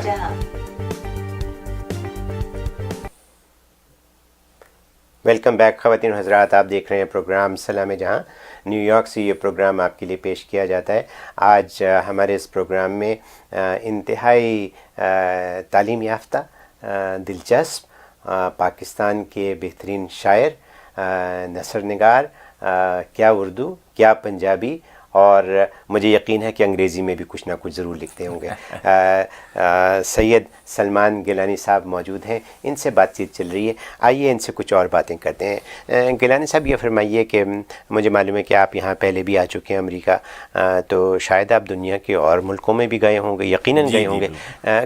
جہاں. Welcome back خواتین و حضرات، آپ دیکھ رہے ہیں پروگرام سلام جہاں. نیو یارک سے یہ پروگرام آپ کے لیے پیش کیا جاتا ہے. آج ہمارے اس پروگرام میں انتہائی تعلیم یافتہ، دلچسپ پاکستان کے بہترین شاعر، نثر نگار، کیا اردو کیا پنجابی، اور مجھے یقین ہے کہ انگریزی میں بھی کچھ نہ کچھ ضرور لکھتے ہوں گے، سید سلمان گیلانی صاحب موجود ہیں. ان سے بات چیت چل رہی ہے. آئیے ان سے کچھ اور باتیں کرتے ہیں. گیلانی صاحب، یہ فرمائیے کہ مجھے معلوم ہے کہ آپ یہاں پہلے بھی آ چکے ہیں امریکہ، تو شاید آپ دنیا کے اور ملکوں میں بھی گئے ہوں گے، یقیناً گئے ہوں گے.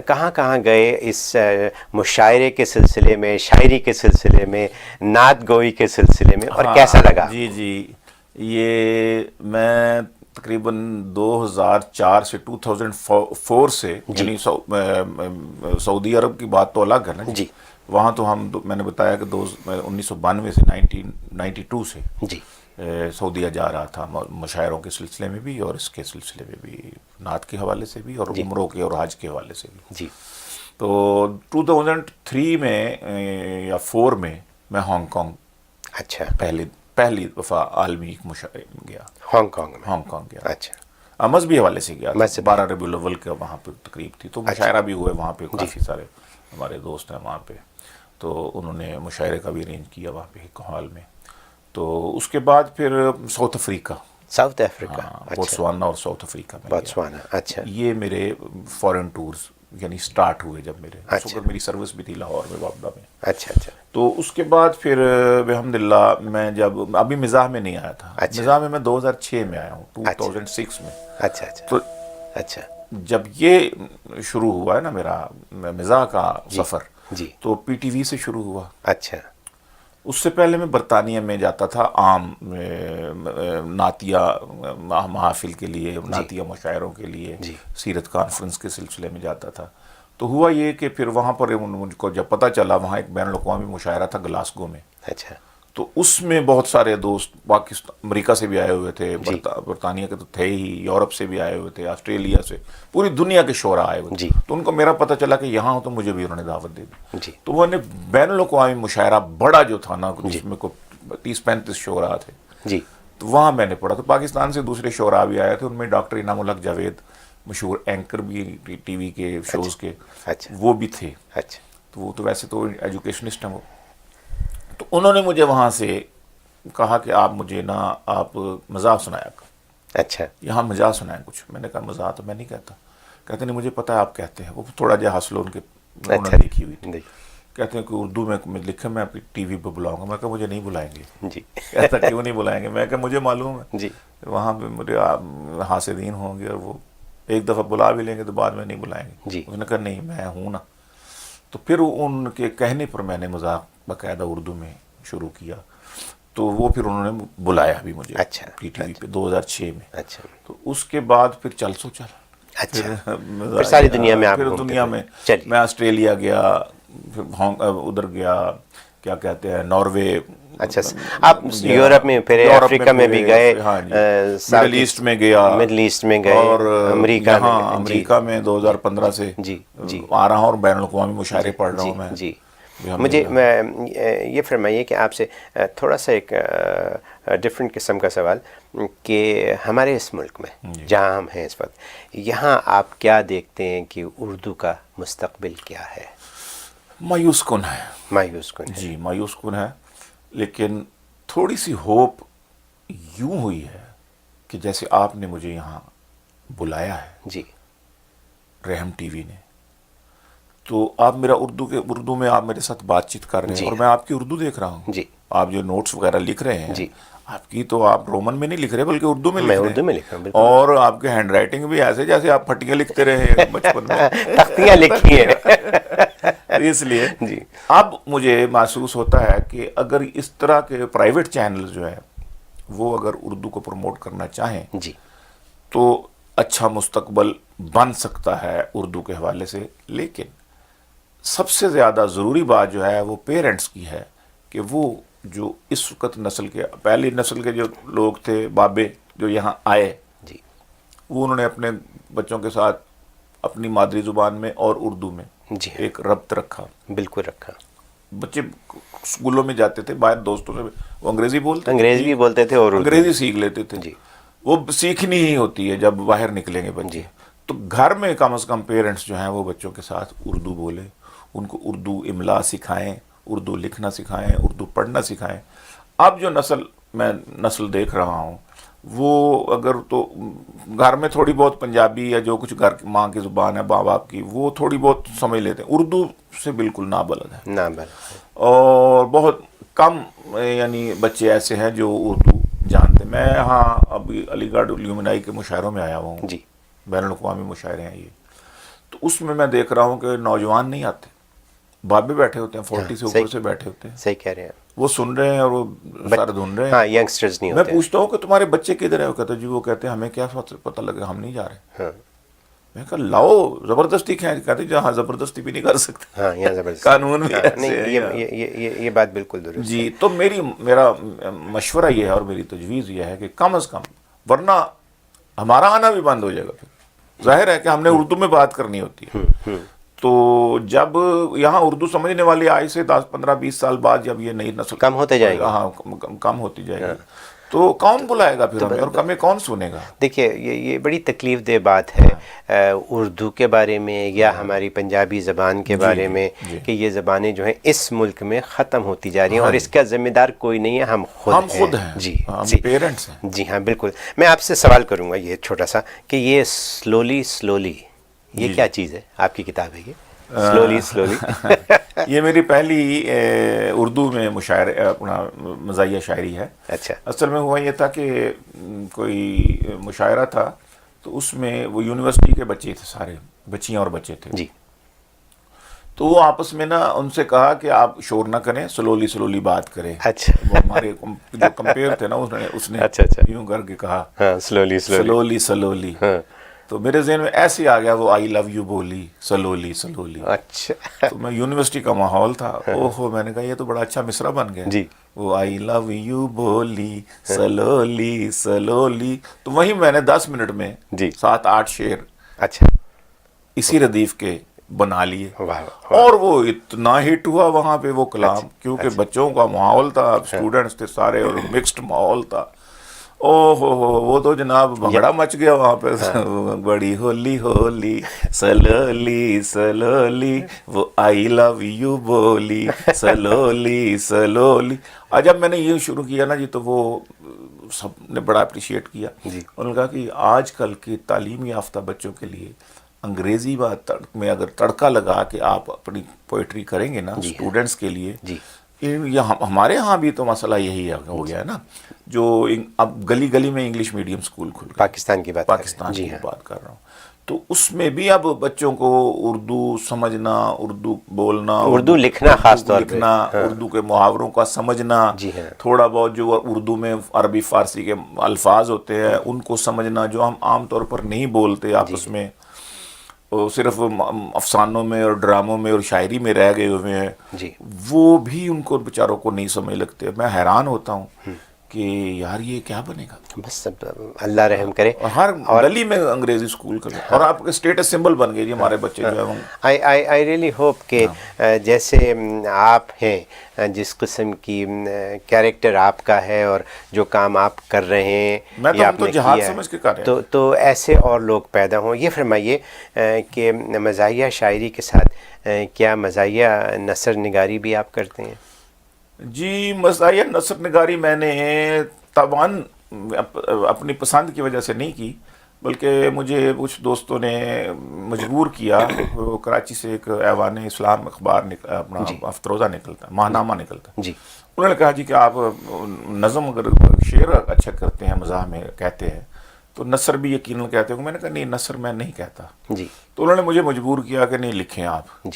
کہاں کہاں گئے اس مشاعرے کے سلسلے میں، شاعری کے سلسلے میں، نعت گوئی کے سلسلے میں، اور کیسا لگا؟ جی یہ میں تقریباً 2004 سے 2004 سے، یعنی سعودی عرب کی بات تو الگ ہے نا جی. وہاں تو میں نے بتایا کہ 1992 سے 1992 سے جی سعودیہ جا رہا تھا، مشاعروں کے سلسلے میں بھی اور اس کے سلسلے میں بھی، نعت کے حوالے سے بھی اور عمروں کے اور حج کے حوالے سے بھی. جی. تو 2003 میں یا 4 میں ہانگ کانگ اچھا، پہلی دفعہ عالمی مشاعرے میں گیا. ہانگ کانگ گیا. اچھا، مذہبی حوالے سے گیا. 12 ربیع الاول کا وہاں پہ تقریب تھی، تو مشاعرہ بھی ہوئے وہاں پہ. کافی سارے ہمارے دوست ہیں وہاں پہ، تو انہوں نے مشاعرے کا بھی ارینج کیا وہاں پہ ایک ہال میں. تو اس کے بعد پھر ساؤتھ افریقہ، بوتسوانا اور ساؤتھ افریقہ میں بوتسوانا. اچھا، یہ میرے فورن ٹورز یعنی سٹارٹ ہوئے جب میرے. اس وقت میری سروس بھی تھی لاہور میں، بابڈا میں. اچھا اچھا. تو اس کے بعد پھر الحمدللہ میں جب ابھی مزاح میں نہیں آیا تھا. مزاح میں 2006 میں آیا ہوں، 2006 میں. اچھا اچھا. تو اچھا، جب یہ شروع ہوا ہے نا میرا مزاح کا سفر، جی، تو پی ٹی وی سے شروع ہوا. اچھا. اس سے پہلے میں برطانیہ میں جاتا تھا عام نعتیہ محافل کے لیے، نعتیہ مشاعروں کے لیے، سیرت کانفرنس کے سلسلے میں جاتا تھا. تو ہوا یہ کہ پھر وہاں پر مجھ کو جب پتہ چلا، وہاں ایک بین الاقوامی مشاعرہ تھا گلاسگو میں. اچھا. تو اس میں بہت سارے دوست پاکستان، امریکہ سے بھی آئے ہوئے تھے، برطانیہ کے تو تھے ہی، یورپ سے بھی آئے ہوئے تھے، آسٹریلیا سے، پوری دنیا کے شعراء آئے ہوئے تھے. تو ان کو میرا پتہ چلا کہ یہاں ہو، تو مجھے بھی انہوں نے دعوت دے دی. تو وہ نے بین الاقوامی مشاعرہ بڑا جو تھا نا، جس میں کو 30-35 شعراء تھے، تو وہاں میں نے پڑھا. تو پاکستان سے دوسرے شعراء بھی آئے تھے، ان میں ڈاکٹر انعام الحق جاوید، مشہور اینکر بھی ٹی وی کے شوز کے، وہ بھی تھے. تو وہ تو ویسے تو ایجوکیشنسٹ ہیں وہ. تو انہوں نے مجھے وہاں سے کہا کہ آپ مجھے نا آپ مزاح سنایا کرو. اچھا. یہاں مزاح سنائیں کچھ. میں نے کہا مزاح تو میں نہیں کہتا. کہتے نہیں مجھے پتہ ہے آپ کہتے ہیں. وہ تھوڑا جہا حسل ان کے انہوں نے لکھی ہوئی تھی. کہتے ہیں کہ اردو میں لکھے میں آپ کی ٹی وی پہ بلاؤں گا. میں کہا مجھے نہیں بلائیں گے. جی. کہتا کیوں نہیں بلائیں گے؟ میں کہا مجھے معلوم ہے جی وہاں پہ مجھے حاسدین ہوں گے، اور وہ ایک دفعہ بلا بھی لیں گے تو بعد میں نہیں بلائیں گے. جی. اس نے کہا نہیں میں ہوں نا. تو پھر ان کے کہنے پر میں نے مذاق باقاعدہ اردو میں شروع کیا. تو وہ پھر انہوں نے بلایا بھی مجھے پی ٹی وی پہ 2006 میں. اچھا. تو اس کے بعد پھر چل سو چل. اچھا. پھر ساری دنیا میں آپ پھر دنیا میں میں آسٹریلیا گیا، پھر ادھر گیا، کیا کہتے ہیں، ناروے. اچھا. آپ یورپ میں پھر افریقہ میں بھی گئے، مڈل ایسٹ میں گیا، اور امریکہ میں 2015 سے آ رہا ہوں اور بین الاقوامی مشاعرے پڑھ رہا ہوں میں. جی. مجھے یہ فرمائیے کہ آپ سے تھوڑا سا ایک ڈفرینٹ قسم کا سوال، کہ ہمارے اس ملک میں جہاں ہم ہیں اس وقت، یہاں آپ کیا دیکھتے ہیں کہ اردو کا مستقبل کیا ہے؟ مایوس کن ہے. مایوس کن ہے. جی مایوس کن ہے. لیکن تھوڑی سی ہوپ یوں ہوئی ہے کہ جیسے آپ نے مجھے یہاں بلایا ہے، جی، رحم ٹی وی نے، تو آپ میرا اردو میں آپ میرے ساتھ بات چیت کر رہے ہیں، اور میں آپ کی اردو دیکھ رہا ہوں. جی. آپ جو نوٹس وغیرہ لکھ رہے ہیں، جی، آپ کی تو آپ رومن میں نہیں لکھ رہے بلکہ اردو میں لکھ رہے ہیں. اردو میں لکھ رہا ہوں. اور آپ کے ہینڈ رائٹنگ بھی ایسے جیسے آپ پھٹیاں لکھتے رہے بچپن میں، تختیاں لکھی ہیں. اس لیے اب مجھے محسوس ہوتا ہے کہ اگر اس طرح کے پرائیویٹ چینل جو ہے وہ اگر اردو کو پروموٹ کرنا چاہیں، جی، تو اچھا مستقبل بن سکتا ہے اردو کے حوالے سے. لیکن سب سے زیادہ ضروری بات جو ہے وہ پیرنٹس کی ہے، کہ وہ جو اس وقت نسل کے پہلی نسل کے جو لوگ تھے، بابے جو یہاں آئے، جی، وہ انہوں نے اپنے بچوں کے ساتھ اپنی مادری زبان میں اور اردو میں جی ایک ربط رکھا. بالکل رکھا. بچے اسکولوں میں جاتے تھے، باہر دوستوں سے وہ انگریزی بولتے، انگریزی بھی بولتے تھے اور انگریزی سیکھ لیتے تھے. جی وہ سیکھنی ہی ہوتی ہے جب باہر نکلیں گے بچے. تو گھر میں کم از کم پیرنٹس جو ہیں وہ بچوں کے ساتھ اردو بولیں، ان کو اردو املا سکھائیں، اردو لکھنا سکھائیں، اردو پڑھنا سکھائیں. اب جو میں نسل دیکھ رہا ہوں وہ اگر تو گھر میں تھوڑی بہت پنجابی یا جو کچھ گھر ماں کی زبان ہے ماں باپ کی وہ تھوڑی بہت سمجھ لیتے ہیں، اردو سے بالکل نابلد ہے. اور بہت کم یعنی بچے ایسے ہیں جو اردو جانتے. میں ہاں ابھی علی گڑھ لیومنائی کے مشاعروں میں آیا ہوا ہوں. جی بین الاقوامی مشاعرے ہیں یہ. تو اس میں دیکھ رہا ہوں کہ نوجوان نہیں آتے، بابے بیٹھے ہوتے ہیں 40 سے اوپر سے بیٹھے ہوتے ہیں. صحیح کہہ رہے ہیں. وہ سن رہے ہیں اور وہ سر ڈھونڈ رہے ہیں. ہاں ینگسٹرز نہیں میں ہوتے. پوچھتا ہوں کہ تمہارے بچے کدھر ہیں؟ وہ کہتے ہیں جی، وہ کہتے ہیں ہمیں کیا پتہ لگا، ہم نہیں جا رہے. ہاں میں کہا لاؤ زبردستی کھینچ. کہتے جہاں زبردستی بھی نہیں کر سکتے. ہاں یہاں زبردستی قانون بھی ایسے نہیں. یہ بات بالکل درست ہے. جی تو میرا مشورہ یہ ہے اور میری تجویز یہ ہے کہ کم از کم، ورنہ ہمارا آنا بھی بند ہو جائے گا. پھر ظاہر ہے کہ ہم نے اردو میں بات کرنی ہوتی ہے. تو جب یہاں اردو سمجھنے والی آج سے 10 15 20 سال بعد جب یہ نئی نسل کم ہوتے جائے گا، ہاں کم ہوتی جائے گی، تو کون بلائے گا پھر ہمیں اور ہمیں کون سنے گا؟ دیکھیے یہ بڑی تکلیف دہ بات ہے اردو کے بارے میں یا ہماری پنجابی زبان کے بارے میں کہ یہ زبانیں جو ہیں اس ملک میں ختم ہوتی جا رہی ہیں اور اس کا ذمہ دار کوئی نہیں ہے، ہم خود ہیں. جی پیرنٹس ہیں. جی ہاں بالکل. میں آپ سے سوال کروں گا یہ چھوٹا سا کہ یہ سلولی یہ کیا چیز ہے؟ آپ کی کتاب ہے یہ سلولی یہ میری پہلی اردو میں مشاعرے اپنا مزاحیہ شاعری ہے. اچھا. اصل میں ہوا یہ تھا کہ کوئی مشاعرہ تھا تو اس میں وہ یونیورسٹی کے بچے تھے، سارے بچیاں اور بچے تھے. جی. تو وہ آپس میں نا ان سے کہا کہ آپ شور نہ کریں، سلولی بات کریں. اچھا. وہ ہمارے جو کمپیئر تھے نا اس نے یوں کر کے کہا سلولی. تو میرے ذہن میں ایسے آ گیا وہ آئی لو یو بولی سلولی. اچھا. تو میں یونیورسٹی کا ماحول تھا، اوہو میں نے کہا یہ تو بڑا اچھا مصرع بن گیا. جی. وہ آئی لو یو بولی سلولی. تو وہیں میں نے 10 منٹ میں 7-8 شعر اچھا اسی ردیف کے بنا لیے. اور وہ اتنا ہٹ ہوا وہاں پہ وہ کلام، کیونکہ بچوں کا ماحول تھا، اسٹوڈنٹس تھے سارے اور مکسڈ ماحول تھا. وہ تو جناب بھنگڑا مچ گیا وہاں پہ. بڑی ہولی سلولی وہ آئی لو یو بولی سلولی. اور جب میں نے یہ شروع کیا نا جی تو وہ سب نے بڑا اپریشیٹ کیا. انہوں نے کہا کہ آج کل کے تعلیم یافتہ بچوں کے لیے انگریزی بات میں اگر تڑکا لگا کہ آپ اپنی پوئٹری کریں گے نا اسٹوڈنٹس کے لیے، ہمارے ہاں بھی تو مسئلہ یہی ہو گیا ہے نا، جو اب گلی گلی میں انگلش میڈیم اسکول کھل گئے. پاکستان کی بات کر رہا ہوں. تو اس میں بھی اب بچوں کو اردو سمجھنا، اردو بولنا، اردو لکھنا، خاص طور پہ اردو کے محاوروں کا سمجھنا، تھوڑا بہت جو اردو میں عربی فارسی کے الفاظ ہوتے ہیں ان کو سمجھنا جو ہم عام طور پر نہیں بولتے آپس میں، صرف افسانوں میں اور ڈراموں میں اور شاعری میں رہ گئے ہوئے ہیں، وہ بھی ان کو بیچاروں کو نہیں سمجھ لگتے. میں حیران ہوتا ہوں کہ یار یہ کیا بنے گا. بس اللہ رحم کرے. ہر گلی میں انگریزی اسکول کرے اور آپ کے اسٹیٹس سمبل بن گئے جی ہمارے بچے جو ہیں. آئی ریئلی ہوپ کہ جیسے آپ ہیں، جس قسم کی کیریکٹر آپ کا ہے اور جو کام آپ کر رہے ہیں، میں تو جہاد سمجھ کے کر رہے ہیں، تو ایسے اور لوگ پیدا ہوں. یہ فرمائیے کہ مزاحیہ شاعری کے ساتھ کیا مزاحیہ نثر نگاری بھی آپ کرتے ہیں؟ جی مزاحیہ نثر نگاری میں نے طبعاً اپنی پسند کی وجہ سے نہیں کی، بلکہ مجھے کچھ دوستوں نے مجبور کیا. وہ کراچی سے ایک ایوان اسلام اخبار اپنا ہفتہ روزہ نکلتا، ماہنامہ نکلتا. انہوں نے کہا جی کہ آپ نظم اگر شعر اچھا کرتے ہیں، مزاح میں کہتے ہیں تو نثر بھی یقیناً کہتے ہیں. میں نے کہا نہیں نثر میں نہیں کہتا. تو انہوں نے مجھے مجبور کیا کہ نہیں لکھیں آپ،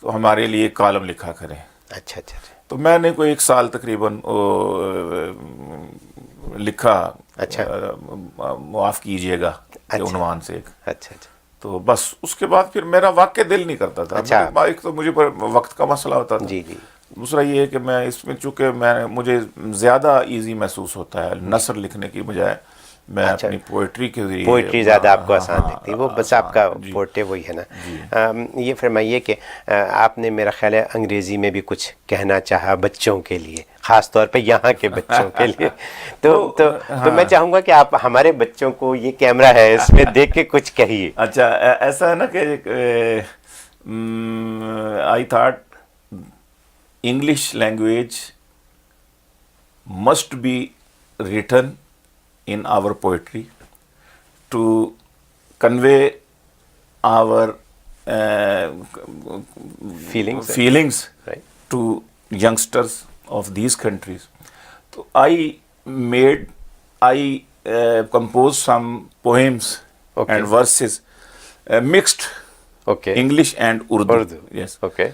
تو ہمارے لیے ایک کالم لکھا کریں. اچھا. تو میں نے کوئی 1 سال تقریباً لکھا. اچھا. معاف کیجئے گا کے عنوان سے ایک. اچھا. تو بس اس کے بعد پھر میرا واقع دل نہیں کرتا تھا. ایک تو مجھے وقت کا مسئلہ ہوتا تھا. دوسرا یہ ہے کہ میں اس میں چونکہ مجھے زیادہ ایزی محسوس ہوتا ہے نثر لکھنے کی بجائے میں اپنی پوئٹری کے ذریعے پوئٹری زیادہ آپ کو آسان لگتی ہے، وہ بس آپ کا فورٹے وہی ہے نا. یہ فرمائیے کہ آپ نے میرا خیال ہے انگریزی میں بھی کچھ کہنا چاہا بچوں کے لیے، خاص طور پہ یہاں کے بچوں کے لیے، تو میں چاہوں گا کہ آپ ہمارے بچوں کو، یہ کیمرہ ہے اس میں دیکھ کے کچھ کہیے. اچھا ایسا ہے نا کہ I thought English language must be written in our poetry to convey our feelings right. to youngsters of these countries. So I composed some poems and verses mixed English and Urdu. Yes. Okay.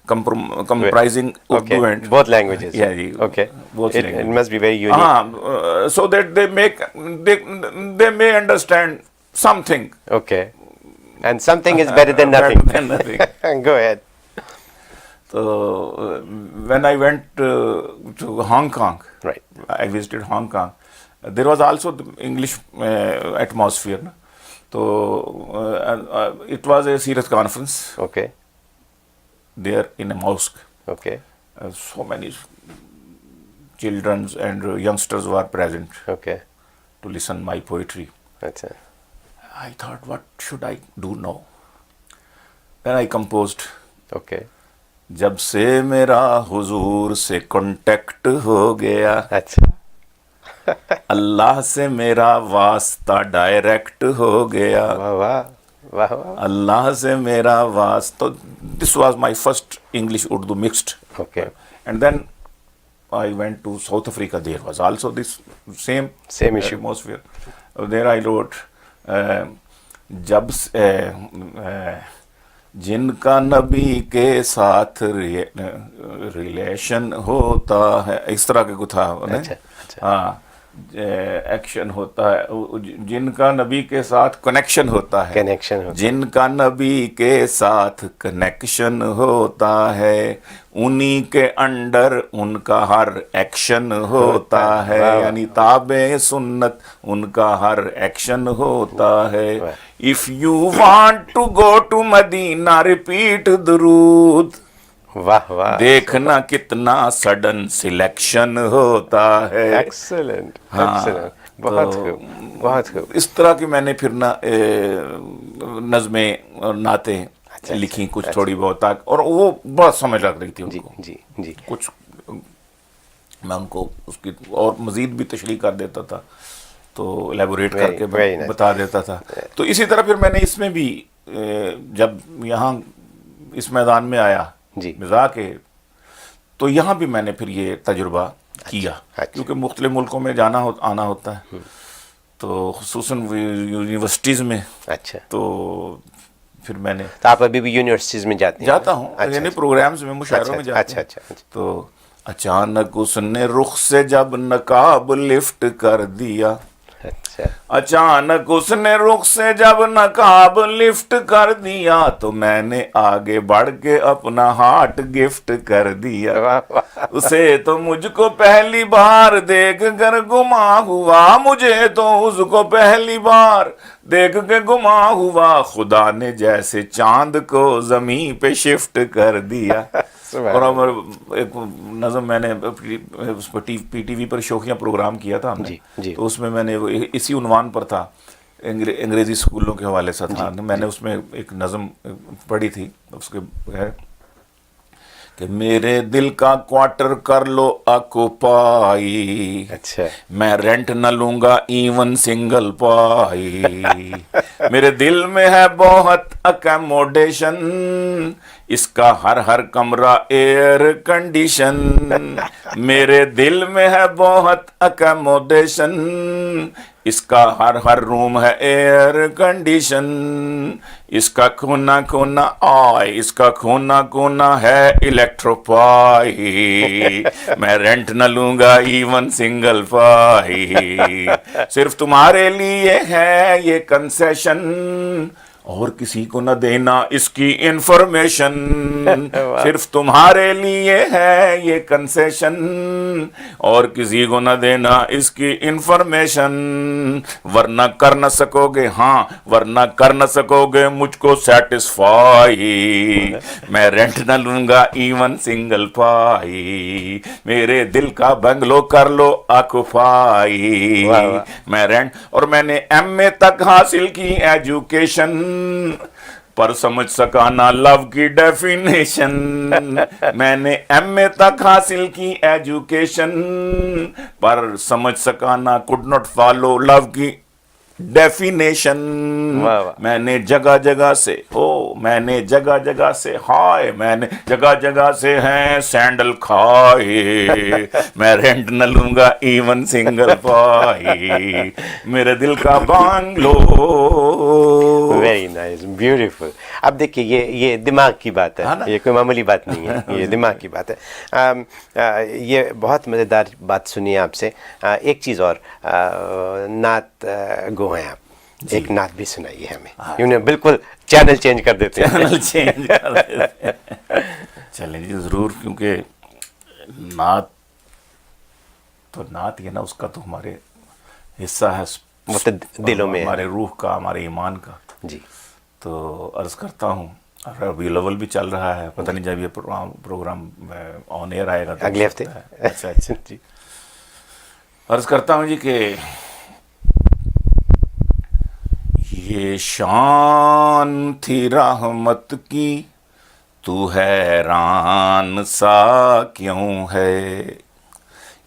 Comprising Urdu and both languages. Yeah, okay. Both it must be very unique. So that they may understand something. Okay. And something is better than nothing. Go ahead. So when I went to Hong Kong, right, I visited Hong Kong. There was also the English atmosphere. No? So it was a serious conference. Okay. There in a mosque. Okay. So many children and youngsters were present. Okay. To listen my poetry. Achha. I thought, what should I do now? Then I composed. Okay. جب سے میرا حضور سے contact ہو گیا، اچھا، اللہ سے میرا واسطہ ڈائریکٹ ہو گیا، واہ واہ واہ واہ، اللہ سے میرا واسطہ. This was my first English Urdu mixed. Okay. And then I went to South Africa. There was also this same issue. atmosphere. There I wrote, جب جن کا نبی کے ساتھ ریلیشن ہوتا ہے، اس طرح کا کچھ تھا. ہاں، ایکشن ہوتا ہے، جن کا نبی کے ساتھ کنیکشن ہوتا ہے، جن کا نبی کے ساتھ کنیکشن ہوتا ہے، انہی کے انڈر ان کا ہر ایکشن ہوتا ہے، یعنی تابع سنت ان کا ہر ایکشن ہوتا ہے. If you want to go to Medina repeat درود، واہ واہ، دیکھنا کتنا سڈن سلیکشن ہوتا ہے. ایکسلنٹ، بہت خوب، بہت خوب. اس طرح کی میں نے پھر نظمیں اور نعتیں لکھی کچھ تھوڑی بہت، اور وہ بہت سمجھ لگ رہی تھی ان کو. جی جی. کچھ میں ان کو اس کی اور مزید بھی تشریح کر دیتا تھا، تو الیبوریٹ کر کے بتا دیتا تھا. تو اسی طرح پھر میں نے اس میں بھی جب یہاں اس میدان میں آیا مزاح کے، تو یہاں بھی میں نے پھر یہ تجربہ کیا، کیونکہ مختلف ملکوں میں آنا ہوتا ہے، تو خصوصاً یونیورسٹیز میں. اچھا. تو پھر میں نے، آپ ابھی بھی یونیورسٹیز میں جاتا ہوں، یعنی پروگرامز میں، مشاعروں میں جاتا ہوں. تو اچانک اس نے رخ سے جب نقاب لفٹ کر دیا، اچانک اس نے رخ سے جب نقاب لفٹ کر دیا، تو میں نے آگے بڑھ کے اپنا ہارٹ گفٹ کر دیا. اسے تو مجھ کو پہلی بار دیکھ کر گما ہوا، مجھے تو اس کو پہلی بار دیکھ کے گما ہوا، خدا نے جیسے چاند کو زمین پہ شفٹ کر دیا. اور ایک نظم میں نے اس پر پی ٹی وی پر شوخیاں پروگرام کیا تھا ہم نے، تو اس میں نے اسی عنوان پر تھا، انگریزی اسکولوں کے حوالے سے تھا. میں نے اس میں ایک نظم پڑھی تھی، اس کے کہ میرے دل کا کوارٹر کر لو آکوپائی، اچھا، میں رینٹ نہ لوں گا ایون سنگل پائی. میرے دل میں ہے بہت اکاموڈیشن، اس کا ہر کمرہ ایئر کنڈیشن. میرے دل میں ہے بہت اکاموڈیشن، اس کا ہر روم ہے ایئر کنڈیشن. اس کا کونا کونا آئے، اس کا کونا کونا ہے الیکٹرو پائی. میں رینٹ نہ لوں گا ایون سنگل پائی. صرف تمہارے لیے ہے یہ کنسیشن، اور کسی کو نہ دینا اس کی انفارمیشن، صرف تمہارے لیے ہے یہ کنسیشن، اور کسی کو نہ دینا اس کی انفارمیشن، ورنہ کر نہ سکو گے، ہاں ورنہ کر نہ سکو گے مجھ کو سیٹسفائی، میں رینٹ نہ لوں گا ایون سنگل پائی، میرے دل کا بنگلو کر لو آکوپائی، میں رینٹ، اور میں نے ایم اے تک حاصل کی ایجوکیشن، پر سمجھ سکا نہ لو کی ڈیفینیشن، میں نے ایم اے تک حاصل کی ایجوکیشن، پر سمجھ سکا نہ could not follow لو کی ڈیفینیشن، میں نے جگہ جگہ سے میں نے جگہ جگہ سے ہائے، میں نے جگہ جگہ سے ہیں سینڈل کھائے، میں رینٹ نہ لوں گا ایون سنگل پائی، میرے دل کا بانگلو۔ Very nice, beautiful. اب دیکھیے یہ دماغ کی بات ہے، یہ کوئی معمولی بات نہیں ہے، یہ دماغ کی بات ہے۔ یہ بہت مزیدار بات سنی آپ سے۔ ایک چیز اور، نعت گو ہیں آپ، ایک نعت بھی سنائیے ہمیں، یوں بالکل چینل چینج کر دیتے ہیں۔ چینل چینج کر دیتے ہیں، چلیں جی ضرور، کیونکہ نعت تو نعت یہ نا، اس کا تو ہمارے حصہ ہے، دلوں میں، ہمارے روح کا، ہمارے ایمان کا۔ جی تو عرض کرتا ہوں، ربیع الاول بھی چل رہا ہے، پتہ نہیں جب یہ پروگرام آن ایئر آئے گا تو اگلے ہفتے۔ اچھا اچھا جی، عرض کرتا ہوں جی کہ یہ شان تھی رحمت کی، تو حیران سا کیوں ہے،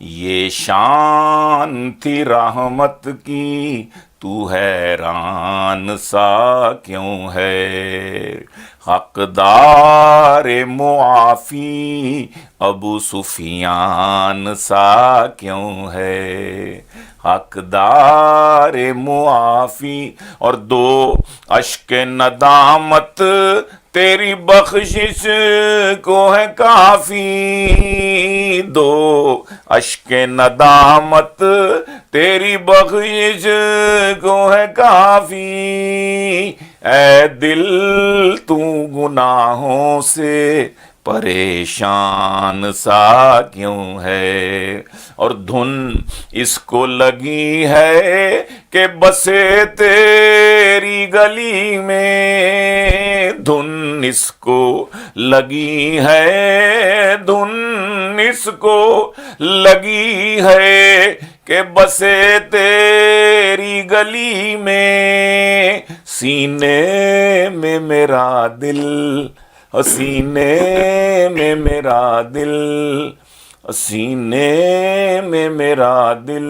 یہ شان تھی رحمت کی، تو حیران سا کیوں ہے، حقدار معافی ابو سفیان سا کیوں ہے، حقدار معافی، اور دو اشک ندامت تیری بخشش کو ہے کافی، دو اشک ندامت تیری بخشش کو ہے کافی، اے دل تو گناہوں سے پریشان سا کیوں ہے، اور دھن اس کو لگی ہے کہ بسے تیری گلی میں، دھن اس کو لگی ہے، دھن اس کو لگی ہے کہ بسے تیری گلی میں، سینے میں میرا دل، سینے میں میرا دل، سینے میں میرا دل،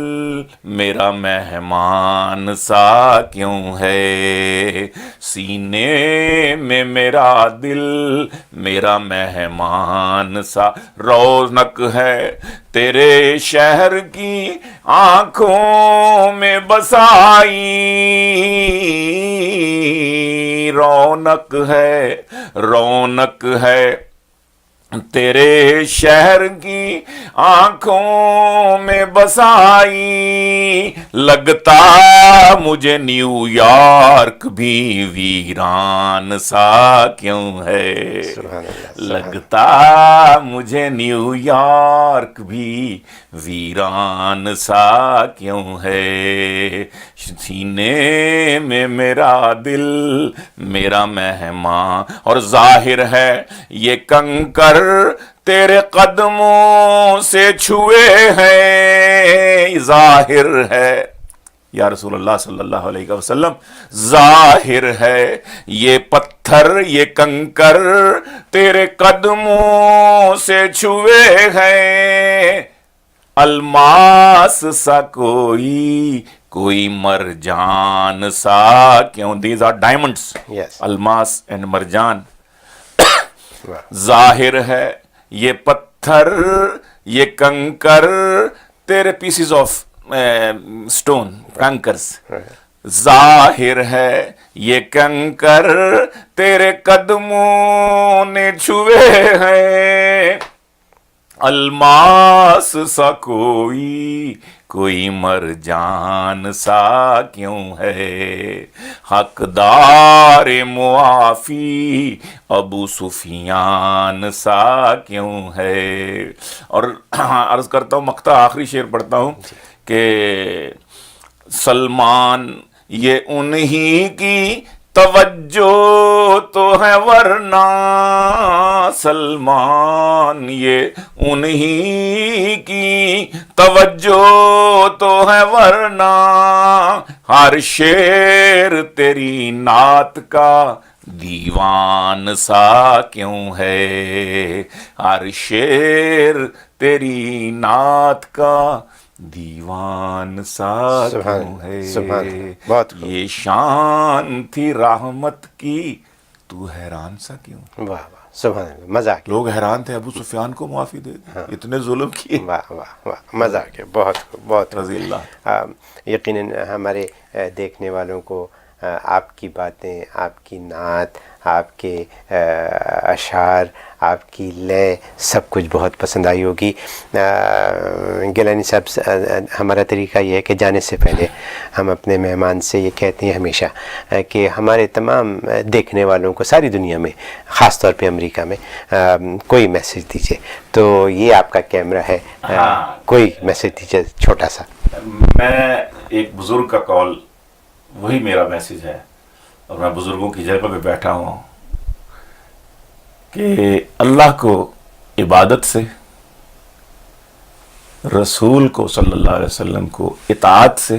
میرا مہمان سا کیوں ہے، سینے میں میرا دل، میرا مہمان سا، رونق ہے تیرے شہر کی آنکھوں میں بسائی، رونق ہے، رونق ہے تیرے شہر کی آنکھوں میں بسائی، لگتا مجھے نیو یارک بھی ویران سا کیوں ہے، لگتا مجھے نیو یارک بھی ویران سا کیوں ہے، سینے میں میرا دل، میرا مہمان، اور ظاہر ہے یہ کنکر تیرے قدموں سے چھوئے ہیں، ظاہر ہے یا رسول اللہ صلی اللہ علیہ وسلم، ظاہر ہے یہ پتھر، یہ کنکر تیرے قدموں سے چھوئے ہیں، الماس سا کوئی مرجان سا کیوں، دیز آر ڈائمنڈس، الماس اینڈ مرجان، ظاہر ہے یہ پتھر، یہ کنکر تیرے پیسز آف سٹون، کنکرز، ظاہر ہے یہ کنکر تیرے قدموں نے چھوئے ہیں، الماس سا کوئی مرجان سا کیوں ہے، حقدار معافی ابو سفیان سا کیوں ہے. اور عرض کرتا ہوں، مقطع آخری شعر پڑھتا ہوں کہ سلمان یہ انہی کی توجہ تو ہے ورنہ، سلمان یہ انہی کی توجہ تو ہے ورنہ، ہر شعر تیری نعت کا دیوان سا کیوں ہے، ہر شعر تیری نعت کا دیوان سا کیوں ہے. بہت یہ شان تھی رحمت کی، تو حیران سا کیوں. واہ واہ، سبحان اللہ، مزہ آ گیا. لوگ حیران تھے ابو سفیان کو معافی دے دی، اتنے ظلم کیے. واہ واہ واہ، مزہ آ گیا. بہت بہت رضی اللہ. یقیناً ہمارے دیکھنے والوں کو آپ کی باتیں، آپ کی نعت، آپ کے اشعار، آپ کی لے، سب کچھ بہت پسند آئی ہوگی. گیلانی صاحب، ہمارا طریقہ یہ ہے کہ جانے سے پہلے ہم اپنے مہمان سے یہ کہتے ہیں ہمیشہ کہ ہمارے تمام دیکھنے والوں کو ساری دنیا میں، خاص طور پہ امریکہ میں، کوئی میسج دیجیے. تو یہ آپ کا کیمرہ ہے، کوئی میسج دیجیے چھوٹا سا. میں ایک بزرگ کا کال، وہی میرا میسج ہے، اور میں بزرگوں کی جگہ پہ بیٹھا ہوا ہوں کہ اللہ کو عبادت سے، رسول کو صلی اللہ علیہ وسلم کو اطاعت سے،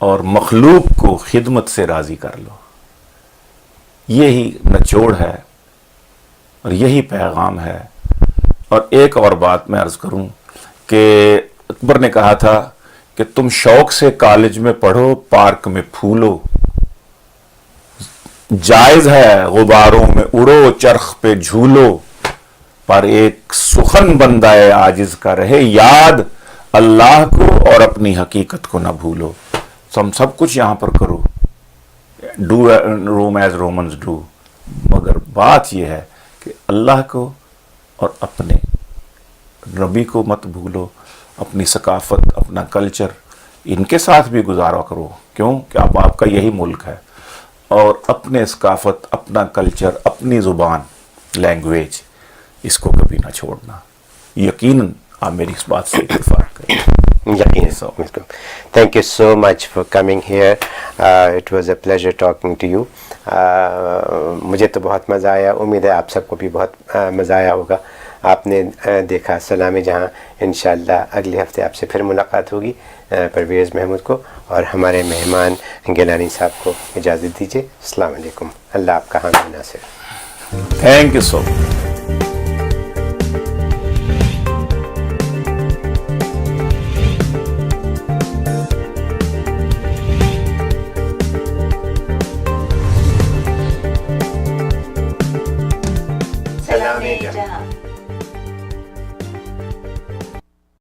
اور مخلوق کو خدمت سے راضی کر لو. یہی نچوڑ ہے اور یہی پیغام ہے. اور ایک اور بات میں عرض کروں کہ اکبر نے کہا تھا کہ تم شوق سے کالج میں پڑھو، پارک میں پھولو، جائز ہے غباروں میں اڑو، چرخ پہ جھولو، پر ایک سخن بندہ عاجز کا رہے یاد، اللہ کو اور اپنی حقیقت کو نہ بھولو. ہم سب کچھ یہاں پر کرو، do room as Romans do, مگر بات یہ ہے کہ اللہ کو اور اپنے نبی کو مت بھولو. اپنی ثقافت، اپنا کلچر، ان کے ساتھ بھی گزارا کرو. کیوں کہ آپ کا یہی ملک ہے. اور اپنے ثقافت، اپنا کلچر، اپنی زبان، لینگویج، اس کو کبھی نہ چھوڑنا. یقیناً آپ میری اس بات سے اتفاق کریں. یقیناً. Thank you so much for coming here. It was a pleasure talking to you. مجھے تو بہت مزہ آیا، امید ہے آپ سب کو بھی بہت مزہ آیا ہوگا. آپ نے دیکھا سلام جہاں. انشاءاللہ اگلے ہفتے آپ سے پھر ملاقات ہوگی. پرویز محمود کو اور ہمارے مہمان گیلانی صاحب کو اجازت دیجیے. السلام علیکم. اللہ آپ کا حامی ناصر. تھینک یو سو مچ. سلام جہاں.